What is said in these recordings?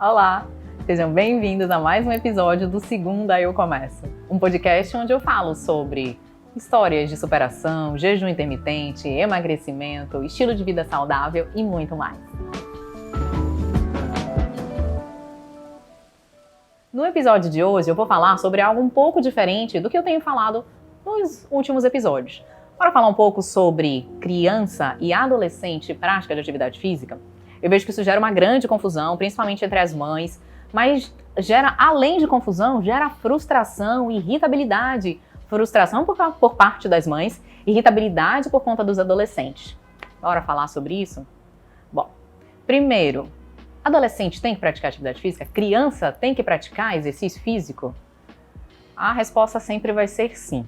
Olá, sejam bem-vindos a mais um episódio do Segunda Eu Começo, um podcast onde eu falo sobre histórias de superação, jejum intermitente, emagrecimento, estilo de vida saudável e muito mais. No episódio de hoje eu vou falar sobre algo um pouco diferente do que eu tenho falado nos últimos episódios. Para falar um pouco sobre criança e adolescente prática de atividade física, eu vejo que isso gera uma grande confusão, principalmente entre as mães, mas gera, além de confusão, gera frustração e irritabilidade. Frustração por parte das mães, irritabilidade por conta dos adolescentes. Bora falar sobre isso? Bom, primeiro, adolescente tem que praticar atividade física? Criança tem que praticar exercício físico? A resposta sempre vai ser sim.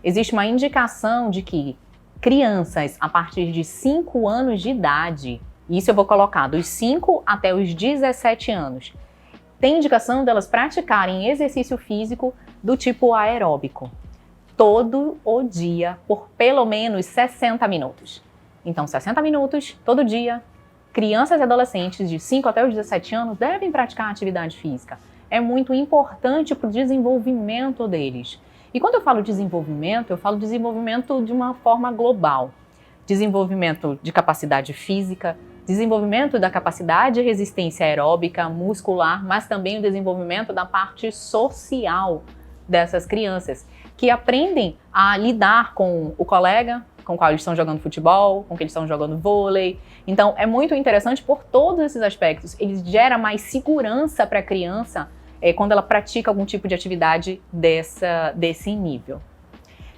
Existe uma indicação de que crianças a partir de 5 anos de idade, isso eu vou colocar dos 5 até os 17 anos, tem indicação delas praticarem exercício físico do tipo aeróbico, todo o dia, por pelo menos 60 minutos. Então, 60 minutos, todo dia, crianças e adolescentes de 5 até os 17 anos devem praticar atividade física. É muito importante para o desenvolvimento deles. E quando eu falo desenvolvimento, eu falo desenvolvimento de uma forma global. Desenvolvimento de capacidade física, desenvolvimento da capacidade de resistência aeróbica, muscular, mas também o desenvolvimento da parte social dessas crianças, que aprendem a lidar com o colega com o qual eles estão jogando futebol, com o que eles estão jogando vôlei. Então, é muito interessante por todos esses aspectos. Ele gera mais segurança para a criança quando ela pratica algum tipo de atividade desse nível.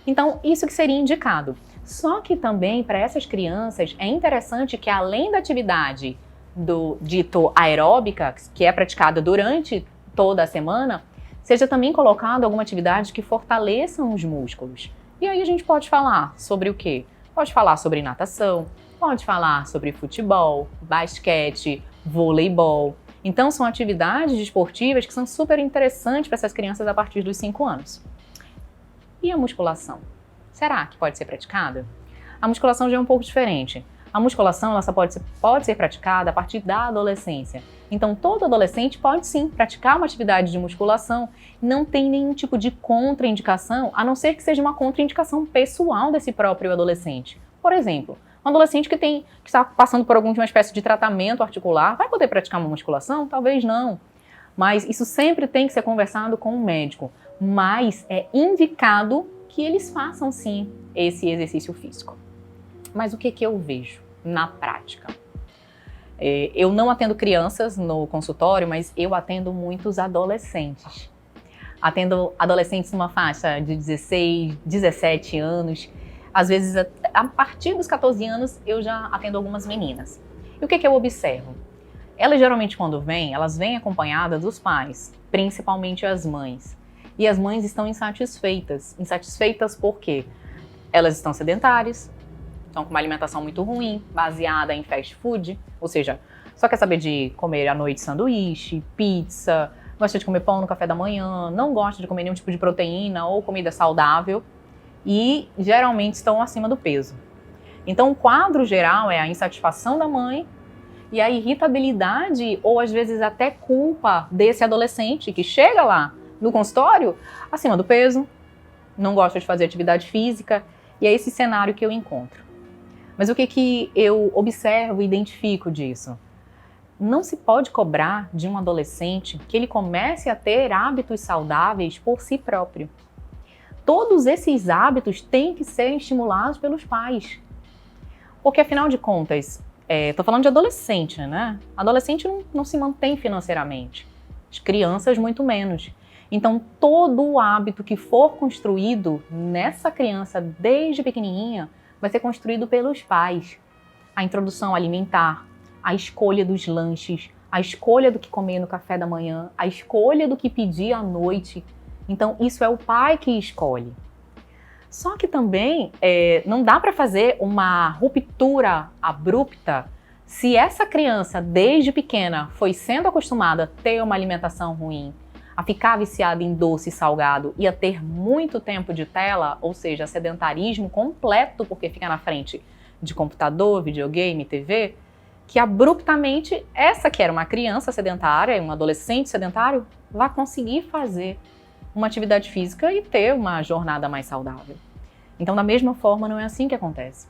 Então, isso que seria indicado. Só que também, para essas crianças, é interessante que além da atividade do dito aeróbica, que é praticada durante toda a semana, seja também colocado alguma atividade que fortaleçam os músculos. E aí a gente pode falar sobre o quê? Pode falar sobre natação, pode falar sobre futebol, basquete, voleibol. Então são atividades esportivas que são super interessantes para essas crianças a partir dos 5 anos. E a musculação? Será que pode ser praticada? A musculação já é um pouco diferente. A musculação ela só pode ser praticada a partir da adolescência. Então, todo adolescente pode sim praticar uma atividade de musculação. Não tem nenhum tipo de contraindicação, a não ser que seja uma contraindicação pessoal desse próprio adolescente. Por exemplo, um adolescente que está passando por alguma espécie de tratamento articular, vai poder praticar uma musculação? Talvez não. Mas isso sempre tem que ser conversado com o médico. Mas é indicado que eles façam sim esse exercício físico. Mas o que eu vejo na prática? Eu não atendo crianças no consultório, mas eu atendo muitos adolescentes. Atendo adolescentes numa faixa de 16, 17 anos. Às vezes, a partir dos 14 anos, eu já atendo algumas meninas. E o que eu observo? Elas geralmente, quando vêm, elas vêm acompanhadas dos pais, principalmente as mães. E as mães estão insatisfeitas. Insatisfeitas por quê? Elas estão sedentárias, estão com uma alimentação muito ruim, baseada em fast food, ou seja, só quer saber de comer à noite sanduíche, pizza, gosta de comer pão no café da manhã, não gosta de comer nenhum tipo de proteína ou comida saudável e geralmente estão acima do peso. Então o quadro geral é a insatisfação da mãe e a irritabilidade ou às vezes até culpa desse adolescente que chega lá no consultório acima do peso, não gosta de fazer atividade física e é esse cenário que eu encontro. Mas o que eu observo e identifico disso? Não se pode cobrar de um adolescente que ele comece a ter hábitos saudáveis por si próprio. Todos esses hábitos têm que ser estimulados pelos pais. Porque, afinal de contas, estou falando de adolescente, né? Adolescente não se mantém financeiramente. As crianças, muito menos. Então, todo o hábito que for construído nessa criança desde pequenininha vai ser construído pelos pais. A introdução alimentar, a escolha dos lanches, a escolha do que comer no café da manhã, a escolha do que pedir à noite. Então, isso é o pai que escolhe. Só que também não dá para fazer uma ruptura abrupta se essa criança, desde pequena, foi sendo acostumada a ter uma alimentação ruim, a ficar viciada em doce e salgado e a ter muito tempo de tela, ou seja, sedentarismo completo porque fica na frente de computador, videogame, TV, que abruptamente essa que era uma criança sedentária, um adolescente sedentário, vai conseguir fazer uma atividade física e ter uma jornada mais saudável. Então, da mesma forma, não é assim que acontece.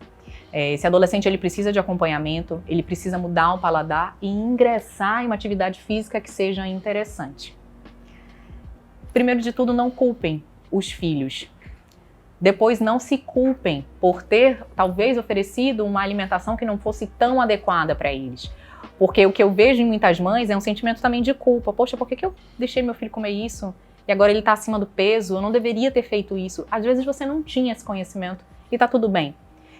Esse adolescente ele precisa de acompanhamento, ele precisa mudar o paladar e ingressar em uma atividade física que seja interessante. Primeiro de tudo, não culpem os filhos. Depois, não se culpem por ter, talvez, oferecido uma alimentação que não fosse tão adequada para eles. Porque o que eu vejo em muitas mães é um sentimento também de culpa. Poxa, por que eu deixei meu filho comer isso? E agora ele está acima do peso, eu não deveria ter feito isso. Às vezes você não tinha esse conhecimento e está tudo bem.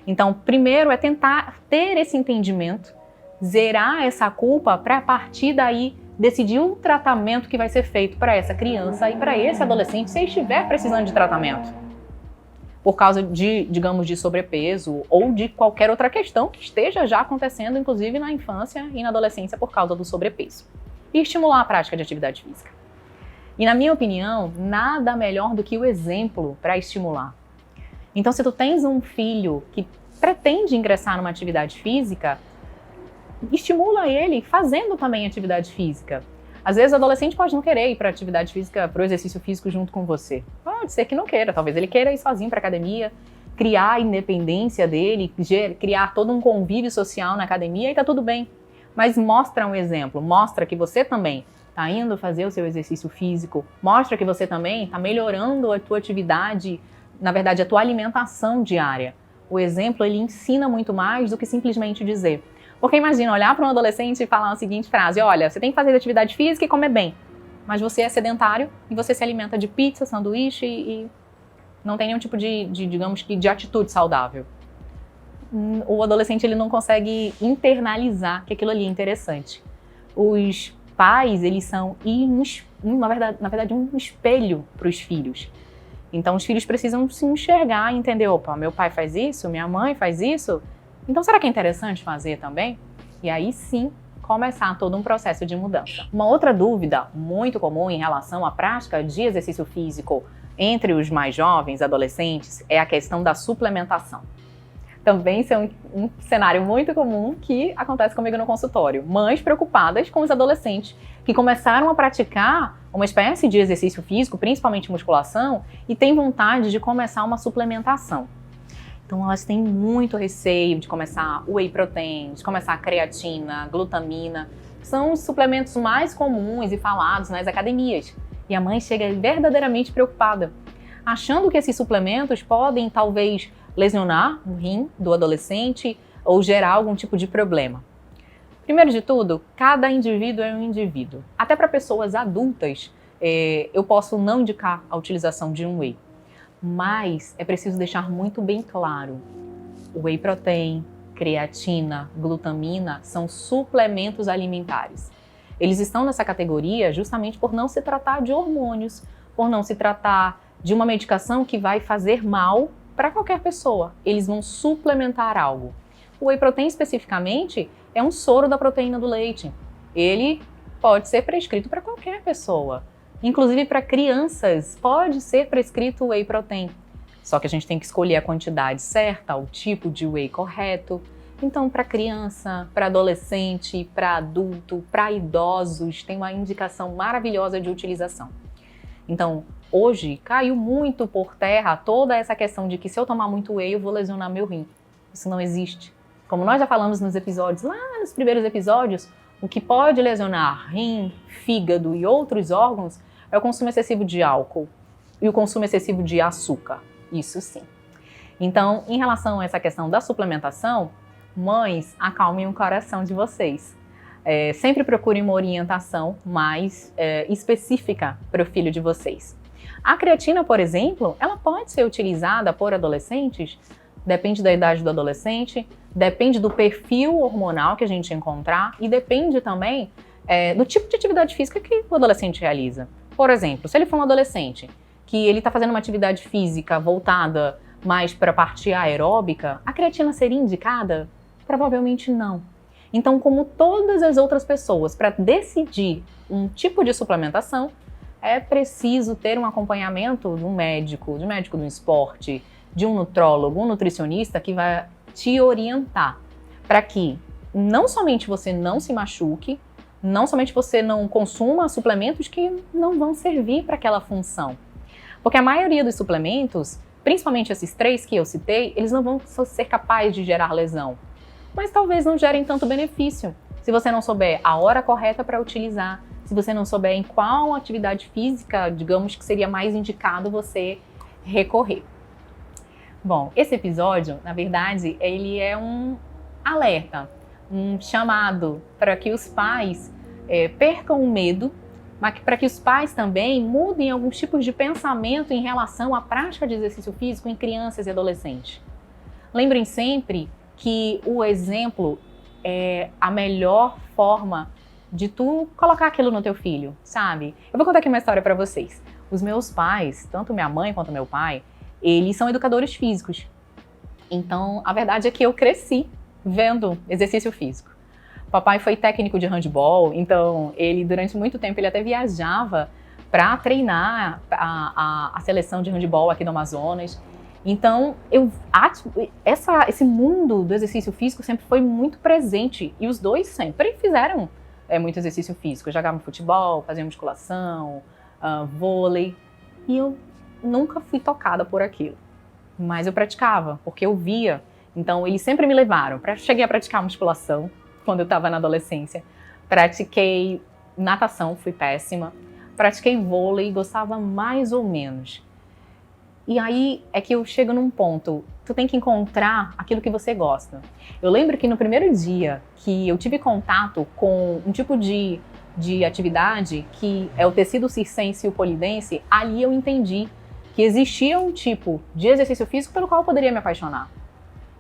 Então, primeiro é tentar ter esse entendimento, zerar essa culpa para a partir daí decidir um tratamento que vai ser feito para essa criança e para esse adolescente se ele estiver precisando de tratamento. Por causa de, digamos, de sobrepeso ou de qualquer outra questão que esteja já acontecendo, inclusive na infância e na adolescência por causa do sobrepeso. E estimular a prática de atividade física. E na minha opinião, nada melhor do que o exemplo para estimular. Então, se tu tens um filho que pretende ingressar numa atividade física, estimula ele fazendo também atividade física. Às vezes o adolescente pode não querer ir para atividade física, para o exercício físico junto com você. Pode ser que não queira, talvez ele queira ir sozinho para academia, criar a independência dele, criar todo um convívio social na academia e tá tudo bem. Mas mostra um exemplo, mostra que você também está indo fazer o seu exercício físico, mostra que você também está melhorando a tua atividade, na verdade a tua alimentação diária. O exemplo ele ensina muito mais do que simplesmente dizer. Porque imagina olhar para um adolescente e falar a seguinte frase: olha, você tem que fazer atividade física e comer bem, mas você é sedentário e você se alimenta de pizza, sanduíche e não tem nenhum tipo digamos que, de atitude saudável. O adolescente ele não consegue internalizar que aquilo ali é interessante. Os pais, eles são, na verdade, um espelho para os filhos. Então, os filhos precisam se enxergar e entender, opa, meu pai faz isso, minha mãe faz isso, então será que é interessante fazer também? E aí sim, começar todo um processo de mudança. Uma outra dúvida muito comum em relação à prática de exercício físico entre os mais jovens, adolescentes, é a questão da suplementação. Também isso é um cenário muito comum que acontece comigo no consultório. Mães preocupadas com os adolescentes que começaram a praticar uma espécie de exercício físico, principalmente musculação, e têm vontade de começar uma suplementação. Então elas têm muito receio de começar o whey protein, de começar a creatina, glutamina. São os suplementos mais comuns e falados nas academias. E a mãe chega verdadeiramente preocupada, achando que esses suplementos podem talvez lesionar o rim do adolescente ou gerar algum tipo de problema. Primeiro de tudo, cada indivíduo é um indivíduo. Até para pessoas adultas, eu posso não indicar a utilização de um whey. Mas é preciso deixar muito bem claro, o whey protein, creatina, glutamina são suplementos alimentares. Eles estão nessa categoria justamente por não se tratar de hormônios, por não se tratar de uma medicação que vai fazer mal para qualquer pessoa. Eles vão suplementar algo. O whey protein especificamente é um soro da proteína do leite. Ele pode ser prescrito para qualquer pessoa. Inclusive para crianças pode ser prescrito whey protein. Só que a gente tem que escolher a quantidade certa, o tipo de whey correto. Então, para criança, para adolescente, para adulto, para idosos, tem uma indicação maravilhosa de utilização. Então, hoje caiu muito por terra toda essa questão de que se eu tomar muito whey eu vou lesionar meu rim. Isso não existe. Como nós já falamos nos episódios, lá nos primeiros episódios, o que pode lesionar rim, fígado e outros órgãos é o consumo excessivo de álcool e o consumo excessivo de açúcar. Isso sim. Então, em relação a essa questão da suplementação, mães, acalmem o coração de vocês. Sempre procurem uma orientação mais específica para o filho de vocês. A creatina, por exemplo, ela pode ser utilizada por adolescentes, depende da idade do adolescente, depende do perfil hormonal que a gente encontrar e depende também do tipo de atividade física que o adolescente realiza. Por exemplo, se ele for um adolescente que ele está fazendo uma atividade física voltada mais para a parte aeróbica, a creatina seria indicada? Provavelmente não. Então, como todas as outras pessoas, para decidir um tipo de suplementação, é preciso ter um acompanhamento de um médico do esporte, de um nutrólogo, um nutricionista que vai te orientar para que não somente você não se machuque, não somente você não consuma suplementos que não vão servir para aquela função. Porque a maioria dos suplementos, principalmente esses 3 que eu citei, eles não vão ser capazes de gerar lesão. Mas talvez não gerem tanto benefício. Se você não souber a hora correta para utilizar, se você não souber em qual atividade física, digamos que seria mais indicado você recorrer. Bom, esse episódio, na verdade, ele é um alerta, um chamado para que os pais percam o medo, mas para que os pais também mudem alguns tipos de pensamento em relação à prática de exercício físico em crianças e adolescentes. Lembrem sempre que o exemplo é a melhor forma de tu colocar aquilo no teu filho, sabe? Eu vou contar aqui uma história para vocês. Os meus pais, tanto minha mãe quanto meu pai, eles são educadores físicos. Então, a verdade é que eu cresci vendo exercício físico. Papai foi técnico de handebol, então ele durante muito tempo ele até viajava para treinar a seleção de handebol aqui do Amazonas. Então, esse mundo do exercício físico sempre foi muito presente e os dois sempre fizeram muito exercício físico. Jogavam futebol, faziam musculação, vôlei, e eu nunca fui tocada por aquilo. Mas eu praticava, porque eu via. Então, eles sempre me levaram. Cheguei a praticar musculação quando eu estava na adolescência. Pratiquei natação, fui péssima. Pratiquei vôlei, gostava mais ou menos. E aí é que eu chego num ponto, tu tem que encontrar aquilo que você gosta. Eu lembro que no primeiro dia que eu tive contato com um tipo de atividade, que é o tecido circense e o polidense, ali eu entendi que existia um tipo de exercício físico pelo qual eu poderia me apaixonar.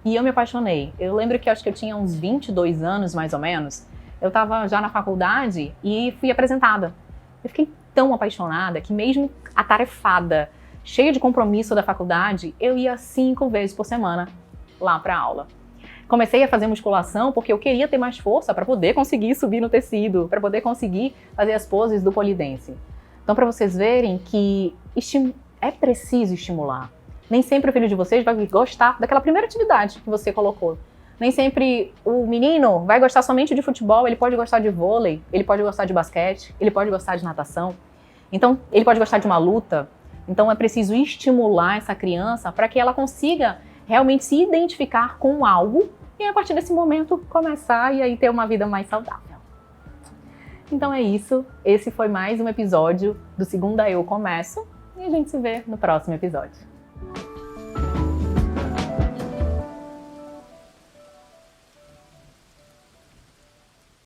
E eu me apaixonei. Eu lembro que acho que eu tinha uns 22 anos, mais ou menos. Eu estava já na faculdade e fui apresentada. Eu fiquei tão apaixonada que mesmo atarefada, cheia de compromisso da faculdade, eu ia 5 vezes por semana lá para aula. Comecei a fazer musculação porque eu queria ter mais força para poder conseguir subir no tecido, para poder conseguir fazer as poses do polidense. Então, para vocês verem que é preciso estimular. Nem sempre o filho de vocês vai gostar daquela primeira atividade que você colocou. Nem sempre o menino vai gostar somente de futebol, ele pode gostar de vôlei, ele pode gostar de basquete, ele pode gostar de natação. Então, ele pode gostar de uma luta. Então, é preciso estimular essa criança para que ela consiga realmente se identificar com algo e, a partir desse momento, começar e aí ter uma vida mais saudável. Então é isso. Esse foi mais um episódio do Segunda Eu Começo e a gente se vê no próximo episódio.